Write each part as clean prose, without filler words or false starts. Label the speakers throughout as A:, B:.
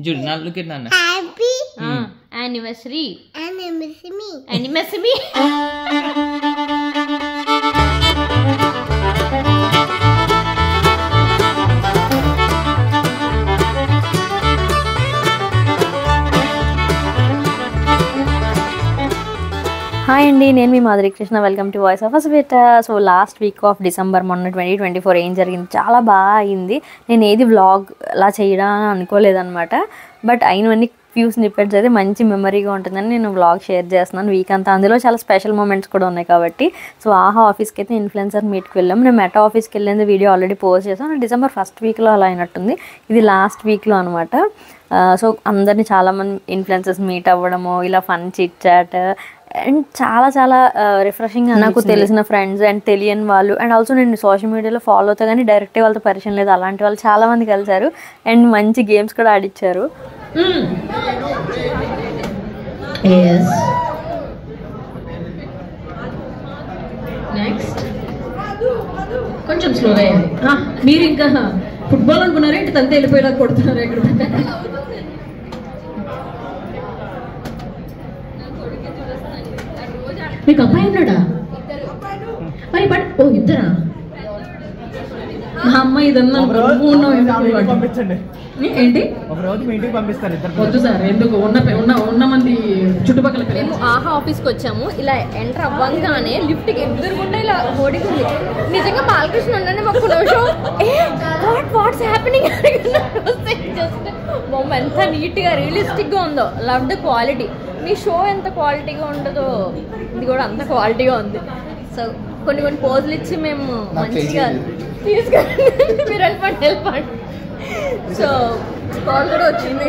A: Judy, now look at Nana.
B: Happy
C: anniversary.
B: Anniversary.
C: Hi అండి, నేను మీ Madhuri Krishna. Welcome to voice of అస్వేటా. So last week of December మొన్న 2024 ఏం జరిగింది, చాలా బాగా అయింది. నేను ఏది వ్లాగ్ అలా చేయడం అనుకోలేదన్నమాట. బట్ అయినవన్నీ ఫ్యూ స్నిప్పెట్స్ అయితే మంచి మెమరీగా ఉంటుందని నేను వ్లాగ్ షేర్ చేస్తున్నాను వీక్ అంతా. అందులో చాలా స్పెషల్ మూమెంట్స్ కూడా ఉన్నాయి కాబట్టి. సో ఆహా ఆఫీస్కి అయితే ఇన్ఫ్లుయెన్సర్ మీట్కి వెళ్ళాము. నేను మెటా ఆఫీస్కి వెళ్ళేది వీడియో ఆల్రెడీ పోస్ట్ చేసాను. డిసెంబర్ ఫస్ట్ వీక్లో అలా అయినట్టుంది, ఇది లాస్ట్ వీక్లో అనమాట. సో అందరినీ చాలామంది ఇన్ఫ్లుయెన్సర్స్ మీట్ అవ్వడము, ఇలా ఫన్ చిట్ చాట్ అండ్ చాలా చాలా రిఫ్రెషింగ్. నాకు తెలిసిన ఫ్రెండ్స్ అండ్ తెలియని వాళ్ళు అండ్ ఆల్సో నేను సోషల్ మీడియాలో ఫాలో అవుతా కానీ డైరెక్ట్గా వాళ్ళతో పరిచయం లేదు, అలాంటి వాళ్ళు చాలామంది కలిసారు అండ్ మంచి గేమ్స్ కూడా ఆడిచ్చారు.
D: నెక్స్ట్ కొంచెం స్లోగా అయ్యాలి. మీరు ఇంకా ఫుట్బాల్ అనుకున్నారా ఏంటి, తంతే వెళ్ళిపోయేలా కొడుతున్నారు ఎక్కడ. మీకు అబ్బాయి ఉన్నాడా? మరి బట్ ఓ ఇద్దరా? మా అమ్మ ఇదన్నా ఏంటి వద్దు సార్, ఎందుకు ఉన్న మంది చుట్టుపక్కల.
C: మేము ఆహా ఆఫీస్కి వచ్చాము. ఇలా ఎంటర్ అవ్వగానే లిఫ్ట్కి ఎదురుగుండా ఇలా ఓడికుంది. నిజంగా బాలకృష్ణ ఉండండి మాకు వాట్స్ హ్యాపెనింగ్ జస్ట్ బొమ్మ ఎంత నీట్గా రియలిస్టిక్గా ఉందో. Love the quality. Me show ఎంత క్వాలిటీగా ఉంటుందో ఇది కూడా అంత క్వాలిటీగా ఉంది. సో కొన్ని పోజులు ఇచ్చి మేము మంచిగా తీసుకొని మీరు వెళ్ళిపోండి. సో కాల్ కూడా వచ్చింది.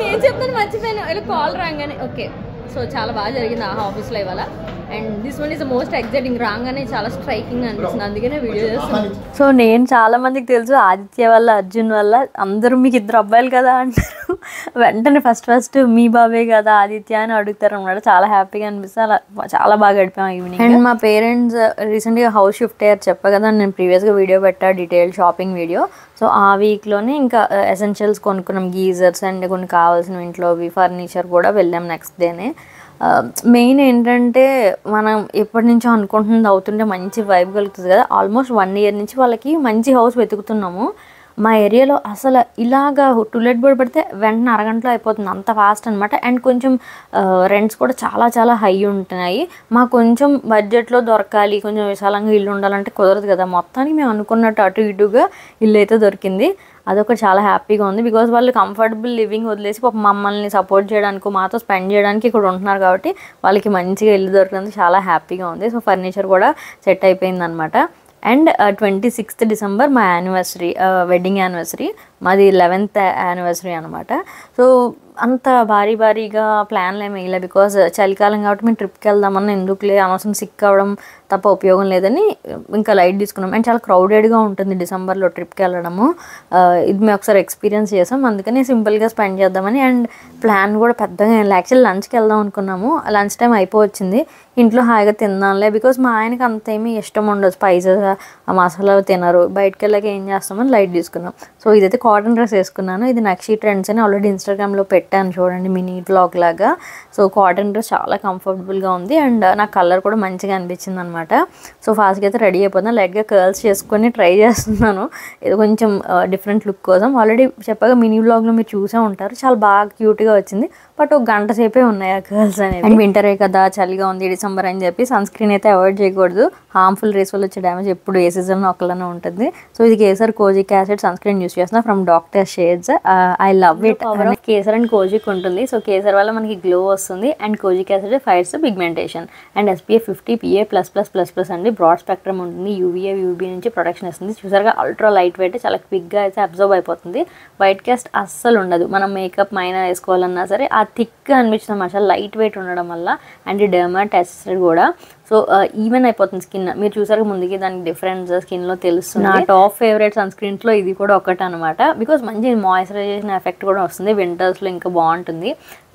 C: నేను చెప్తాను మర్చిపోయాను, ఇలా కాల్ రాగానే ఓకే. సో చాలా బాగా జరిగింది ఆహా ఆఫీస్లో ఇవాళ. And this one is the most exciting. రాగానే చాలా స్ట్రైకింగ్ అనిపిస్తుంది, అందుకనే వీడియో చేస్తాను. సో నేను చాలా మందికి తెలుసు, ఆదిత్య వల్ల అర్జున్ వల్ల అందరూ మీకు ఇద్దరు అబ్బాయిలు కదా అంటారు. వెంటనే ఫస్ట్ మీ బాబే కదా ఆదిత్య అని అడుగుతారు అన్నమాట. చాలా హ్యాపీగా అనిపిస్తుంది. అలా చాలా బాగా గడిపాం ఈవినింగ్. అండ్ మా పేరెంట్స్ రీసెంట్గా హౌస్ షిఫ్ట్ అయ్యారు చెప్పా కదా, నేను ప్రీవియస్గా వీడియో పెట్టా, డీటెయిల్ షాపింగ్ వీడియో. సో ఆ వీక్లోనే ఇంకా ఎసెన్షియల్స్ కొనుక్కున్నాం, గీజర్స్ అండ్ కొన్ని కావాల్సిన ఇంట్లోవి ఫర్నిచర్ కూడా వెళ్ళాం నెక్స్ట్ డేనే. మెయిన్ ఏంటంటే మనం ఎప్పటి నుంచో అనుకుంటుంది అవుతుంటే మంచి వైబ్ కలుగుతుంది కదా. ఆల్మోస్ట్ 1 year నుంచి వాళ్ళకి మంచి హౌస్ వెతుకుతున్నాము. మా ఏరియాలో అసలు ఇలాగా టూలెట్ బోర్డ్ పెడితే వెంటనే అరగంటలో అయిపోతుంది, అంత ఫాస్ట్ అనమాట. అండ్ కొంచెం రెంట్స్ కూడా చాలా చాలా హై ఉంటున్నాయి. మాకు కొంచెం బడ్జెట్లో దొరకాలి, కొంచెం విశాలంగా ఇల్లు ఉండాలంటే కుదరదు కదా. మొత్తానికి మేము అనుకున్నట్టు అటు ఇటుగా ఇల్లు అయితే దొరికింది. అదొకటి చాలా హ్యాపీగా ఉంది. బికాజ్ వాళ్ళు కంఫర్టబుల్ లివింగ్ వదిలేసి పాపం మమ్మల్ని సపోర్ట్ చేయడానికి, మాతో స్పెండ్ చేయడానికి ఇక్కడ ఉంటున్నారు కాబట్టి వాళ్ళకి మంచిగా ఇల్లు దొరికినందుకు చాలా హ్యాపీగా ఉంది. సో ఫర్నిచర్ కూడా సెట్ అయిపోయింది అనమాట. అండ్ 26th December మా యానివర్సరీ, వెడ్డింగ్ యానివర్సరీ. మాది 11th యానివర్సరీ అనమాట. సో అంత భారీగా ప్లాన్లు ఏమి వేయలే, బికాజ్ చలికాలం కాబట్టి మేము ట్రిప్కి వెళ్దామని ఎందుకులే అనవసరం సిక్ అవ్వడం తప్ప ఉపయోగం లేదని ఇంకా లైట్ తీసుకున్నాం. అండ్ చాలా క్రౌడెడ్గా ఉంటుంది డిసెంబర్లో ట్రిప్కి వెళ్ళడము. ఇది మేము ఒకసారి ఎక్స్పీరియన్స్ చేసాం, అందుకని సింపుల్గా స్పెండ్ చేద్దామని. అండ్ ప్లాన్ కూడా పెద్దగా యాక్చువల్లీ లంచ్కి వెళ్దాం అనుకున్నాము. లంచ్ టైం అయిపోవచ్చింది. ఇంట్లో హాయిగా తిందాంలే, బికాజ్ మా ఆయనకి అంతేమీ ఇష్టం ఉండదు, స్పైసెస్ మసాలా తినరు. బయటకు వెళ్ళాక ఏం చేస్తామని లైట్ తీసుకున్నాం. సో ఇదైతే కాటన్ డ్రెస్ వేసుకున్నాను. ఇది నక్షి ట్రెండ్స్ అని ఆల్రెడీ ఇన్స్టాగ్రామ్లో పెట్టాను చూడండి, మినీ వ్లాగ్ లాగా. సో కాటన్ డ్రెస్ చాలా కంఫర్టబుల్గా ఉంది అండ్ నాకు కలర్ కూడా మంచిగా అనిపించింది అనమాట. సో ఫాస్ట్గా అయితే రెడీ అయిపోతున్నాను. లైట్గా కర్ల్స్ చేసుకొని ట్రై చేస్తున్నాను, ఇది కొంచెం డిఫరెంట్ లుక్ కోసం. ఆల్రెడీ చెప్పగా మినీ వ్లాగ్లో మీరు చూసే ఉంటారు, చాలా బాగా క్యూట్గా వచ్చింది. బట్ ఒక గంట సేపే ఉన్నాయి ఆ కర్ల్స్ అనేవి. అండ్ వింటరే కదా, చలిగా ఉంది డిసెంబర్ అని చెప్పి సన్ స్క్రీన్ అయితే అవాయిడ్ చేయకూడదు. హార్మ్ఫుల్ రేస్ వల్ల వచ్చే డ్యామేజ్ ఎప్పుడు ఏ సీజన్లో ఒకలానే ఉంటుంది. సో ఇది kesar kojic acid sunscreen use చేస్తున్నా from doctor Sheth's. I love it. Kesar and kojic ఉంటుంది. సో కేసర్ వల్ల మనకి గ్లో వస్తుంది and kojic acid fights pigmentation. And SPF 50 PA++++ అండి. బ్రాడ్ స్పెక్ట్రమ్ ఉంటుంది, UV నుంచి ప్రొటెక్షన్ ఇస్తుంది. చూసారుగా అల్ట్రా లైట్ వెయిట్, చాలా క్విక్గా అయితే అబ్జర్వ్ అయిపోతుంది. వైట్ కాస్ట్ అస్సలు ఉండదు. మనం మేకప్ మైనా వేసుకోవాలన్నా సరే ఆ థిక్గా అనిపించిన మసాలా లైట్ వెయిట్ ఉండడం వల్ల. అండ్ డర్మా టెస్ట్ కూడా సో ఈవెన్ అయిపోతుంది స్కిన్. మీరు చూసారు ముందుకి దానికి డిఫరెన్స్ స్కిన్లో తెలుస్తుంది. నా టాప్ ఫేవరెట్ సన్ స్క్రీన్స్లో ఇది కూడా ఒకటి అనమాట. బికాస్ మంచి మాయిశ్చరైజేషన్ ఎఫెక్ట్ కూడా వస్తుంది, వింటర్స్లో ఇంకా బాగుంటుంది.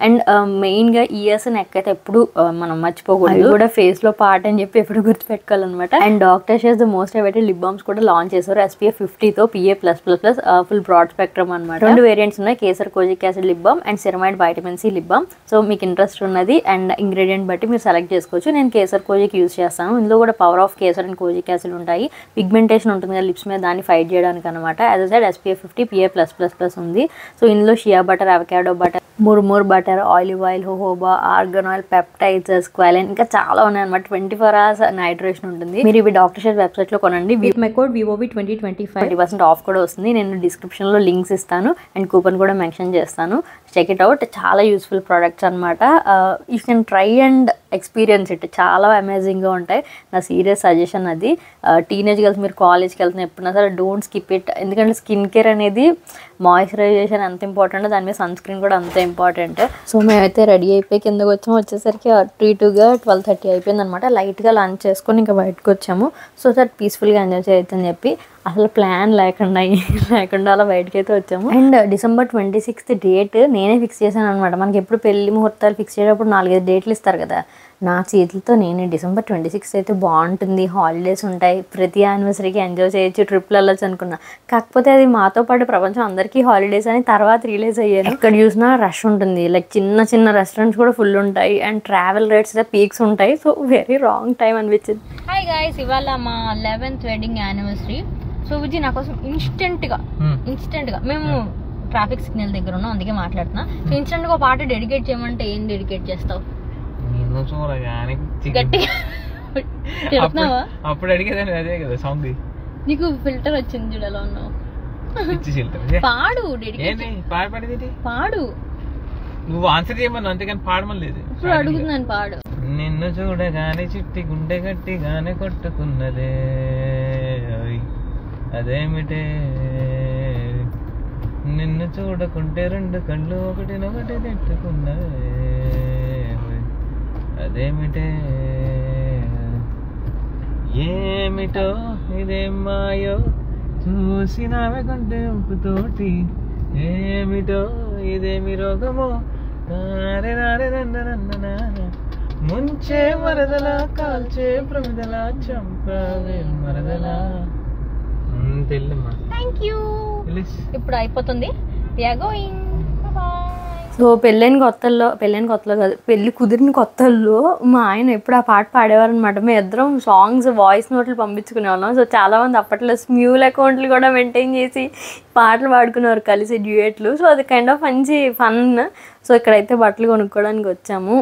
C: అండ్ మెయిన్గా ఇయర్స్ నెక్ అయితే ఎప్పుడు మనం మర్చిపోకూడదు, కూడా ఫేస్లో పార్ట్ అని చెప్పి ఎప్పుడు గుర్తుపెట్టుకోవాలన్నమాట. అండ్ డాక్టర్ షేస్ the most awaited lip balms కూడా లాంచ్ చేశారు SPF 50తో PA+++, ఫుల్ బ్రాడ్ స్పెక్ట్రమ్ అనమాట. 2 వేరియంట్స్ ఉన్నాయి, kesar kojic acid lip balm and ceramide vitamin C lip balm. So మీకు ఇంట్రెస్ట్ ఉన్నది అండ్ ఇంగ్రీడియంట్ బట్టి మీరు సెలెక్ట్ చేసుకోవచ్చు. నేను కేసర్ కోజిక్ యూజ్ చేస్తాను. ఇందులో కూడా power of kesar and kojic acid ఉంటాయి. పిగ్మెంటేషన్ ఉంటుంది కదా లిప్స్ మీద, దాన్ని ఫైట్ చేయడానికి అనమాట. As a side SPF 50 PA+++ ఉంది. సో ఇందులో shea butter, avocado butter, murumuru butter, olive oil, jojoba, argan oil, peptides, squalane, ఇంకా చాలా ఉన్నాయి అనమాట. 24 hours నైట్రేషన్ ఉంటుంది. మీరు ఇవి డాక్టర్ షేర్ వెబ్సైట్ లో కొనండి. With my code VOV2025 20% of కూడా వస్తుంది. నేను డిస్క్రిప్షన్ లో లింక్స్ ఇస్తాను అండ్ కూపన్ కూడా మెన్షన్ చేస్తాను. Check it out. చాలా యూస్ఫుల్ ప్రోడక్ట్స్ అనమాట. You can try and experience it. చాలా అమేజింగ్గా ఉంటాయి. నా సీరియస్ సజెషన్ అది. టీనేజ్ గర్ల్స్ మీరు కాలేజ్కి వెళ్తున్న ఎప్పుడైనా సరే డోంట్ స్కిప్ ఇట్. ఎందుకంటే స్కిన్ కేర్ అనేది మాయిశ్చరైజేషన్ ఎంత ఇంపార్టెంట్, దాని మీద సన్ స్క్రీన్ కూడా అంత ఇంపార్టెంట్. సో మేమైతే రెడీ అయిపోయి కిందకు వచ్చాము. వచ్చేసరికి అటు ఇటుగా 12:30 అయిపోయింది అనమాట. లైట్గా లంచ్ చేసుకొని ఇంకా బయటకు వచ్చాము. సో దట్ పీస్ఫుల్గా ఎంజాయ్ చేయొచ్చని చెప్పి అసలు ప్లాన్ లేకుండా అలా బయటకి అయితే వచ్చాము. అండ్ December 26th డేట్ నేనే ఫిక్స్ చేశాను అనమాట. మనకి ఎప్పుడు పెళ్లి ముహూర్తాలు ఫిక్స్ చేసేటప్పుడు 4-5 డేట్లు ఇస్తారు కదా, నా చేతులతో నేనే December 26th అయితే బాగుంటుంది, హాలిడేస్ ఉంటాయి, ప్రతి యానివర్సరీకి ఎంజాయ్ చేయొచ్చు, ట్రిప్లు వెళ్ళొచ్చు అనుకున్నా. కాకపోతే అది మాతో పాటు ప్రపంచం అందరికీ హాలిడేస్ అని తర్వాత రియలైజ్ అయ్యాను. ఎక్కడ చూసినా రష్ ఉంటుంది, లైక్ చిన్న చిన్న రెస్టారెంట్స్ కూడా ఫుల్ ఉంటాయి అండ్ ట్రావెల్ రేట్స్ పీక్స్ ఉంటాయి. సో వెరీ రాంగ్ టైం అనిపించింది. హాయ్ గైస్, ఇవాళ మా 11th wedding anniversary. So Vijay నా కోసం ఇన్స్టెంట్గా మేము ట్రాఫిక్ సిగ్నల్ దగ్గర ఉన్నాం, అందుకే మాట్లాడుతున్నా. సో ఇన్స్టెంట్గా ఒక పాట డెడికేట్ చేయమంటే ఏం డెడికేట్ చేస్తావు?
A: అప్పుడు అడిగేదాన్ని అదే కదా సాంగ్.
C: నీకు ఫిల్టర్ వచ్చింది చూడు, ఎలా ఉన్నావు? పాడు, పాడు.
A: నువ్వు ఆన్సర్ చేయమని అంతేగాని పాడమని లేదు.
C: ఇప్పుడు అడుగుతున్నాను, పాడు.
A: నిన్ను చూడగానే చిట్టి గుండె గట్టిగానే కొట్టుకున్నదే, అదేమిటే నిన్ను చూడకుంటే 2 కళ్ళు ఒకటినొకటి తిట్టుకున్నదే, అదేమిటే ఏమిటో ఇదేం మాయో చూసినావే కంటే ఉప్పుతోటి, ఏమిటో ఇదేమి రోగమో నారే నారే నన్న ముంచే వరదలా కాల్చే ప్రమిదలా చంపవే మరదలా.
C: ఇప్పుడు అయిపోతుంది. సో పెళ్ళైన కొత్తల్లో కాదు, పెళ్ళి కుదిరిన కొత్తల్లో మా ఆయన ఎప్పుడు ఆ పాట పాడేవారు అనమాట. మేము ఇద్దరం సాంగ్స్ వాయిస్ నోట్లు పంపించుకునే వాళ్ళం. సో చాలామంది అప్పట్లో స్మ్యూల్ అకౌంట్లు కూడా మెయింటైన్ చేసి పాటలు పాడుకునేవారు కలిసి, డ్యూయెట్లు. సో అది కైండ్ ఆఫ్ మంచి ఫన్. సో ఇక్కడైతే బట్టలు కొనుక్కోవడానికి వచ్చాము.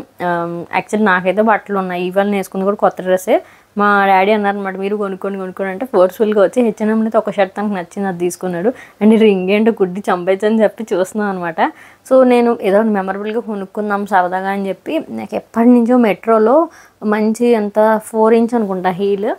C: యాక్చువల్లీ నాకైతే బట్టలు ఉన్నాయి, ఇవాళ వేసుకుంది కూడా కొత్త డ్రెస్సే. మా డాడీ అన్నారనమాట మీరు కొనుక్కోండి అంటే ఫోర్స్ఫుల్గా వచ్చి H&M అయితే ఒక షర్ట్ తనకు నచ్చింది, అది తీసుకున్నాడు. అండ్ రింగ్ ఏంటో గుడ్డి చంపేచ్చని చెప్పి చూస్తున్నాం అనమాట. సో నేను ఏదో మెమరబుల్గా కొనుక్కుందాం సరదాగా అని చెప్పి, నాకు ఎప్పటి నుంచో మెట్రోలో మంచి అంత 4 inch అనుకుంటా హీల్,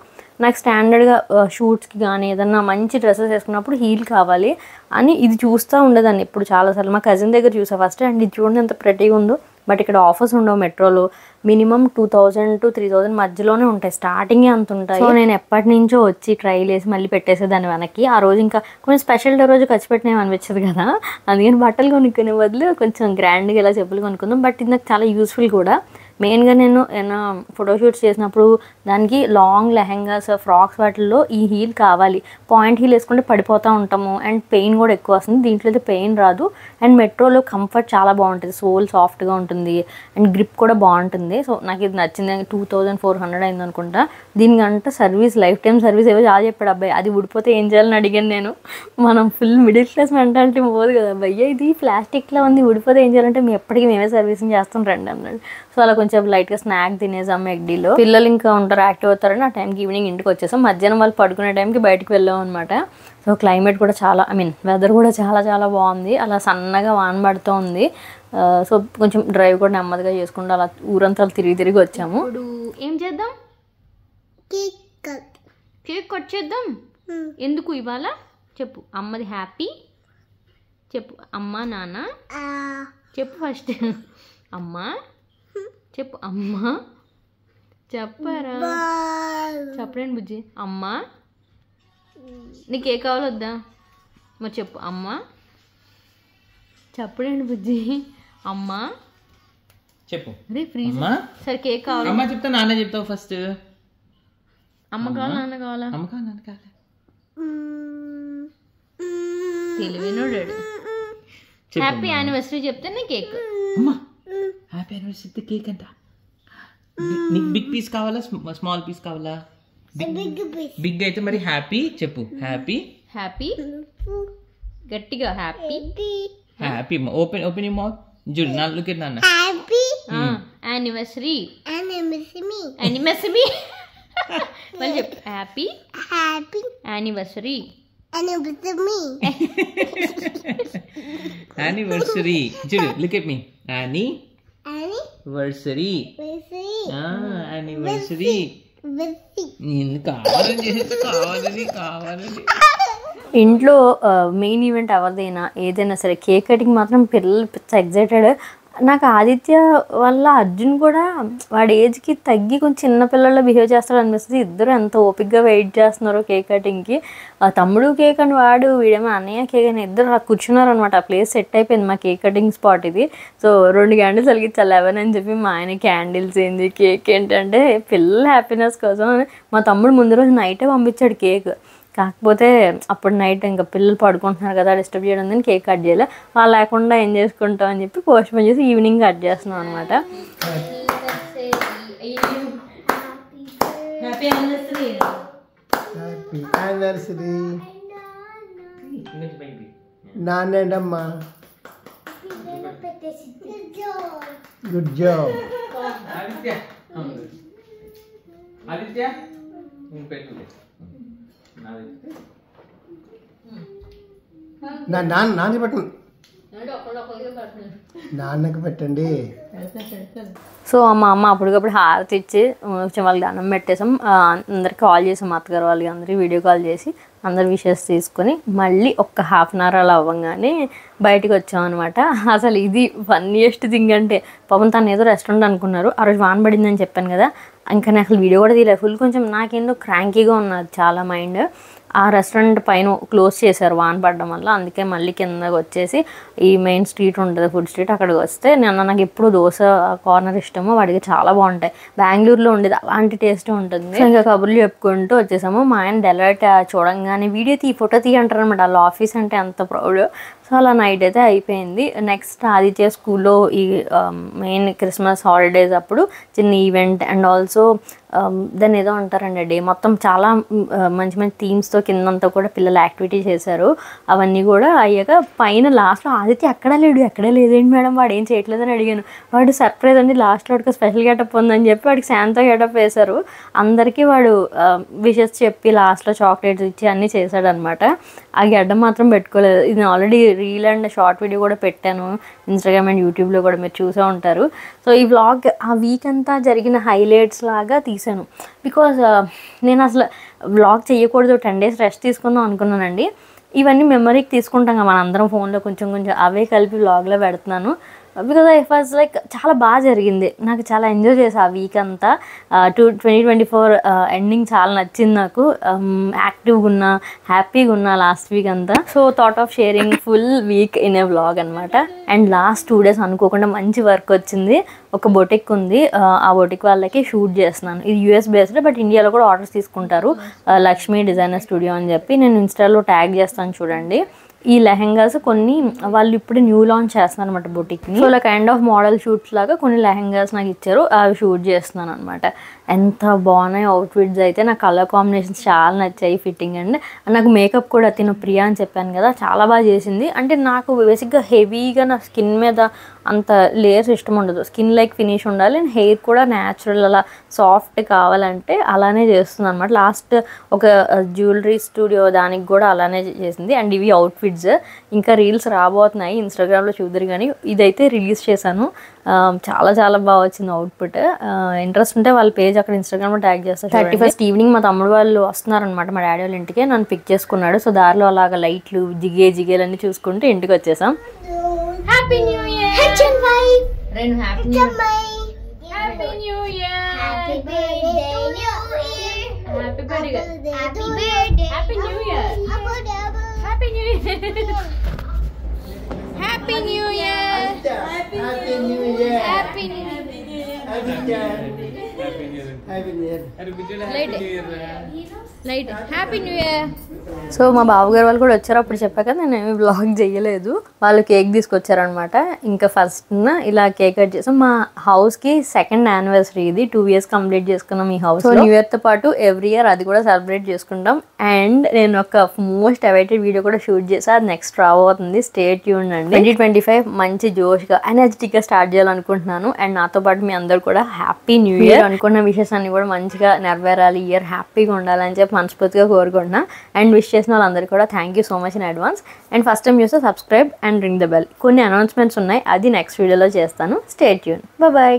C: నాకు స్టాండర్డ్గా షూట్స్కి కానీ ఏదన్నా మంచి డ్రెస్సెస్ వేసుకున్నప్పుడు హీల్ కావాలి అని ఇది చూస్తూ ఉండేదాన్ని ఇప్పుడు చాలాసార్లు. మా కజిన్ దగ్గర చూసా ఫస్ట్, అండ్ ఇది చూడండి ఎంత ప్రెటీగా ఉందో. బట్ ఇక్కడ ఆఫర్స్ ఉండవు మెట్రోలో, మినిమం 2000 to 3000 మధ్యలోనే ఉంటాయి, స్టార్టింగే అంత ఉంటాయి. సో నేను ఎప్పటి నుంచో వచ్చి ట్రైల్ వేసి మళ్ళీ పెట్టేసేదాన్ని వెనక్కి. ఆ రోజు ఇంకా కొంచెం స్పెషల్ డే రోజు ఖర్చు పెట్టినవి అనిపించదు కదా, అందుకని బట్టలు కొనుక్కునే బదులు కొంచెం గ్రాండ్గా ఇలా చెప్పులు కొనుక్కుందాం. బట్ ఇది నాకు చాలా యూస్ఫుల్ కూడా. మెయిన్గా నేను ఏమైనా ఫోటోషూట్స్ చేసినప్పుడు దానికి లాంగ్ లెహెంగాస్, ఫ్రాక్స్ వాటిల్లో ఈ హీల్ కావాలి. పాయింట్ హీల్ వేసుకుంటే పడిపోతూ ఉంటాము అండ్ పెయిన్ కూడా ఎక్కువ వస్తుంది. దీంట్లో అయితే పెయిన్ రాదు. అండ్ మెట్రోలో కంఫర్ట్ చాలా బాగుంటుంది, సోల్ సాఫ్ట్గా ఉంటుంది అండ్ గ్రిప్ కూడా బాగుంటుంది. సో నాకు ఇది నచ్చింది. 2400 అయింది అనుకుంటా. దీనికంటే సర్వీస్, లైఫ్ టైం సర్వీస్ ఏవో చాలా చెప్పాడు అబ్బాయి. అది ఊడిపోతే ఏం చేయాలని అడిగాను నేను. మనం ఫుల్ మిడిల్ క్లాస్ మెంటాలిటీ పోదు కదా అబ్బాయి, ఇది ప్లాస్టిక్లో ఉంది, ఊడిపోతే ఏం చేయాలంటే మేము ఎప్పటికీ మేమే సర్వీసింగ్ చేస్తాం రండి అన్నాడు. సో అలా కొంచెం లైట్గా స్నాక్ తినేసాం ఎగ్డీలో. పిల్లలు ఇంకా ఉంటారు, యాక్టివ్ అవుతారని ఆ టైంకి ఈవినింగ్ ఇంటికి వచ్చేసాం. మధ్యాహ్నం వాళ్ళు పడుకునే టైంకి బయటకు వెళ్ళాం అనమాట. సో క్లైమేట్ కూడా చాలా, వెదర్ కూడా చాలా చాలా బాగుంది. అలా సన్నగా వాన పడుతూ ఉంది. సో కొంచెం డ్రైవ్ కూడా నెమ్మదిగా చేసుకుంటూ అలా ఊరంతా తిరిగి వచ్చాము. ఇప్పుడు ఏం చేద్దాం? కేక్ కట్ చేద్దాం. ఎందుకు ఇవాళ చెప్పు. అమ్మది హ్యాపీ చెప్పు. అమ్మ నాన్న చెప్పు ఫస్ట్. అమ్మ చెప్పు. అమ్మ చెప్పరా చెప్పలేండి బుజ్జి. అమ్మా నీకు ఏ కావాలో వద్దా మరి చెప్పు. అమ్మా చెప్పలేండి బుజ్జి. అమ్మా
A: చెప్పు.
C: అరే ఫ్రీజ్ సరే కేక్ కావాలి.
A: అమ్మ చెప్తా నాన్న చెప్తావు ఫస్ట్.
C: అమ్మ కావాలా నాన్న కావాలా?
A: అమ్మ కావాలి నాన్న కావాలి.
C: తెలివినోడాడు. హ్యాపీ యానివర్సరీ చెప్తే నేను కేక్.
A: అమ్మా హ్యాపీ యానివర్సరీ కేక్ అంట. నీకు బిగ్ పీస్ కావాలా స్మాల్ పీస్ కావాలా? బిగ్ అయితే మరి హ్యాపీ చెప్పు. హ్యాపీ
C: హ్యాపీ గట్టిగా happy
A: happy. Open open you mouth. చూడు నా లుక్ ఎట్ నాన్న.
B: హ్యాపీ
C: యానివర్సరీ
B: యానివర్సరీ
C: యానివర్సరీ మళ్ళీ చెప్పు. Happy
B: happy
C: anniversary
B: anniversary
A: anniversary. చూడు look at me. Anniversary anniversary. నేను కావాలని
C: ఇంట్లో మెయిన్ ఈవెంట్ ఎవరిదైనా ఏదైనా సరే కేక్ కటింగ్ మాత్రం పిల్లలు ఎగ్జైటెడ్. నాకు ఆదిత్య వల్ల అర్జున్ కూడా వాడి ఏజ్కి తగ్గి కొంచెం చిన్న పిల్లల్లో బిహేవ్ చేస్తాడు అనిపిస్తుంది. ఇద్దరు ఎంత ఓపిక్గా వెయిట్ చేస్తున్నారో కేక్ కటింగ్కి. తమ్ముడు కేక్ అని వీడేమో అన్నయ్య కేక్ అని ఇద్దరు అలా కూర్చున్నారు అనమాట. ఆ ప్లేస్ సెట్ అయిపోయింది మా కేక్ కటింగ్ స్పాట్ ఇది. సో 2 క్యాండిల్స్ వెలిగించాలి 11 అని చెప్పి మా ఆయన క్యాండిల్స్ ఏంది కేక్ ఏంటంటే పిల్లల హ్యాపీనెస్ కోసం మా తమ్ముడు ముందు రోజు నైటే పంపించాడు కేక్. కాకపోతే అప్పుడు నైట్ ఇంకా పిల్లలు పడుకుంటున్నారు కదా డిస్టర్బ్ చేయడం అని కేక్ కట్ చేయలే. వాళ్ళు లేకుండా ఏం చేసుకుంటాం అని చెప్పి పోస్ట్ పోన్ చేసి ఈవినింగ్ కట్ చేస్తున్నాం అనమాట.
E: నాన్నేంటమ్మా గుడ్ జాబ్.
A: ఆదిత్య పెట్టు.
E: నాన్న పెట్టండి, నాన్నకి పెట్టండి.
C: సో మా అమ్మ అప్పటికప్పుడు హారతి ఇచ్చి కొంచెం వాళ్ళకి దండం పెట్టేసాం. అందరికి కాల్ చేసాం, అత్తగారు వాళ్ళకి అందరికీ వీడియో కాల్ చేసి అందరు విషెస్ తీసుకొని మళ్ళీ ఒక హాఫ్ అన్ అవర్ అలా అవ్వగానే బయటకు వచ్చాం అనమాట. అసలు ఇది ఫన్నీయెస్ట్ థింగ్ అంటే పాపం తను ఏదో రెస్టారెంట్ అనుకున్నారు. ఆ రోజు వాన పడిందని చెప్పాను కదా, ఇంకా నేను అసలు వీడియో కూడా తీయలేదు. ఫుల్ కొంచెం నాకేందో క్రాంకీగా ఉన్నది చాలా మైండ్. ఆ రెస్టారెంట్ పైన క్లోజ్ చేశారు వాన పడడం వల్ల. అందుకే మళ్ళీ కిందకి వచ్చేసి ఈ మెయిన్ స్ట్రీట్ ఉంటుంది ఫుడ్ స్ట్రీట్, అక్కడికి వస్తే నాకు ఎప్పుడు దోశ కార్నర్ ఇష్టమో వాడికి చాలా బాగుంటాయి. బెంగళూరులో ఉండేది అలాంటి టేస్ట్ ఉంటుంది. ఇంకా కబుర్లు చెప్పుకుంటూ వచ్చేసాము. మా ఆయన డెలైట్ చూడంగానే వీడియో ఫోటో అంటారు అనమాట. వాళ్ళ ఆఫీస్ అంటే ఎంత ప్రౌడ్. సో అలా నైట్ అయితే అయిపోయింది. నెక్స్ట్ ఆదిత్య స్కూల్లో ఈ మెయిన్ క్రిస్మస్ హాలిడేస్ అప్పుడు చిన్న ఈవెంట్ అండ్ ఆల్సో దాన్ని ఏదో అంటారండి డే మొత్తం చాలా మంచి మంచి థీమ్స్తో కిందంతా కూడా పిల్లలు యాక్టివిటీ చేశారు. అవన్నీ కూడా అయ్యాక పైన లాస్ట్లో ఆదిత్య ఎక్కడా లేదేంటి మేడం వాడు ఏం చేయట్లేదని అడిగాను. వాడు సర్ప్రైజ్ అండి లాస్ట్లో వాడికి స్పెషల్ గెటప్ ఉందని చెప్పి వాడికి శాంతో గెటప్ వేశారు. అందరికీ వాడు విషెస్ చెప్పి లాస్ట్లో చాక్లెట్స్ ఇచ్చి అన్నీ చేశాడనమాట. ఆ గడ్డ మాత్రం పెట్టుకోలేదు. ఇది already reel and short video కూడా పెట్టాను ఇన్స్టాగ్రామ్ అండ్ యూట్యూబ్లో కూడా, మీరు చూసే ఉంటారు. సో ఈ వ్లాగ్ ఆ వీక్ అంతా జరిగిన హైలైట్స్ లాగా తీసాను. బికాజ్ నేను అసలు వ్లాగ్ చేయకూడదు, 10 days రెస్ట్ తీసుకుందాం అనుకున్నానండి. ఇవన్నీ మెమరీకి తీసుకుంటాం కదా మన అందరం ఫోన్లో కొంచెం అవే కలిపి వ్లాగ్లో పెడుతున్నాను. బికాజ్ ఐ వాజ్ లైక్ చాలా బాగా జరిగింది. నాకు చాలా ఎంజాయ్ చేసా ఆ వీక్ అంతా. 2024 ఎండింగ్ చాలా నచ్చింది నాకు. యాక్టివ్గా ఉన్నా, హ్యాపీగా ఉన్నా లాస్ట్ వీక్ అంతా. So thought of sharing full week in a vlog అనమాట. అండ్ లాస్ట్ 2 days అనుకోకుండా మంచి వర్క్ వచ్చింది. ఒక బొటిక్ ఉంది, ఆ బొటిక్ వాళ్ళకి షూట్ చేస్తున్నాను. ఇది US బేస్డ్ బట్ ఇండియాలో కూడా ఆర్డర్స్ తీసుకుంటారు. లక్ష్మీ డిజైనర్ స్టూడియో అని చెప్పి నేను ఇన్స్టాలో ట్యాగ్ చేస్తాను చూడండి. ఈ లెహెంగాస్ కొన్ని వాళ్ళు ఇప్పుడు న్యూ లాంచ్ చేస్తున్నారు అనమాట బొటిక్ని. సో ఇలా కైండ్ ఆఫ్ మోడల్ షూట్స్ లాగా కొన్ని లెహెంగాస్ నాకు ఇచ్చారు, అవి షూట్ చేస్తున్నాను అనమాట. ఎంత బాగున్నాయి అవుట్ఫిట్స్ అయితే. నాకు కలర్ కాంబినేషన్స్ చాలా నచ్చాయి, ఫిట్టింగ్ అండ్ నాకు మేకప్ కూడా తిను ప్రియా అని చెప్పాను కదా, చాలా బాగా చేసింది. అంటే నాకు బేసిక్గా హెవీగా నా స్కిన్ మీద అంత లేయర్స్ ఇష్టం ఉండదు. స్కిన్ లైక్ ఫినిష్ ఉండాలి అండ్ హెయిర్ కూడా న్యాచురల్ అలా సాఫ్ట్ కావాలంటే అలానే చేస్తుంది అనమాట. లాస్ట్ ఒక జ్యువెలరీ స్టూడియో దానికి కూడా అలానే చేసింది. అండ్ ఇవి అవుట్ఫిట్స్ ఇంకా రీల్స్ రాబోతున్నాయి, ఇన్స్టాగ్రామ్లో చూద్దరు. కానీ ఇదైతే రిలీజ్ చేశాను. చాలా చాలా బాగా వచ్చింది అవుట్పుట్. ఇంట్రెస్ట్ ఉంటే వాళ్ళ పేజ్ అక్కడ ఇన్స్టాగ్రామ్లో ట్యాగ్ చేస్తారు. 31st ఈవినింగ్ మా తమ్ముడు వాళ్ళు వస్తున్నారనమాట మా డాడీ వాళ్ళ ఇంటికి. నన్ను పిక్ చేసుకున్నాడు. సో దారిలో అలాగా లైట్లు జిగేలన్నీ చూసుకుంటూ ఇంటికి వచ్చేసాం. Happy new year.
B: HMY
C: happy
B: HMY
C: new year.
B: Happy birthday
C: birthday
B: Happy birthday.
C: Happy new year happy new year happy new year
E: happy new year
C: happy new light happy new year. So మా బావగారు వాళ్ళు కూడా వచ్చారు, అప్పుడు చెప్పాక నేను ఏమి blog చేయలేదు. వాళ్ళు కేక్ తీసుకొచ్చారనమాట. ఇంకా ఫస్ట్ ఇలా కేక్ కట్ చేసాం. మా హౌస్కి 2nd యానివర్సరీ, ఇది 2 years కంప్లీట్ చేసుకున్నాం ఈ హౌస్. న్యూ ఇయర్తో పాటు ఎవ్రీ ఇయర్ అది కూడా సెలబ్రేట్ చేసుకుంటాం. అండ్ నేను ఒక మోస్ట్ అవైటెడ్ వీడియో కూడా షూట్ చేసా, అది నెక్స్ట్ రాబోతుంది. స్టే ట్యూన్ అండి. 2025 మంచి జోష్గా ఎనర్జెటిక్గా స్టార్ట్ చేయాలనుకుంటున్నాను. అండ్ నాతో పాటు మీ అందరు కూడా హ్యాపీ న్యూ ఇయర్. అనుకున్న విషెస్ అన్ని కూడా మంచిగా నెరవేరాలి, ఇయర్ హ్యాపీగా ఉండాలని చెప్పి మనస్ఫూర్తిగా కోరుకుంటున్నా. అండ్ విష్ చేసిన వాళ్ళందరికీ కూడా thank you so much in advance. And first time చూస్తే subscribe and ring the bell. కొన్ని అనౌన్స్మెంట్స్ ఉన్నాయి, అది నెక్స్ట్ వీడియోలో చేస్తాను. Stay tune. బాయ్.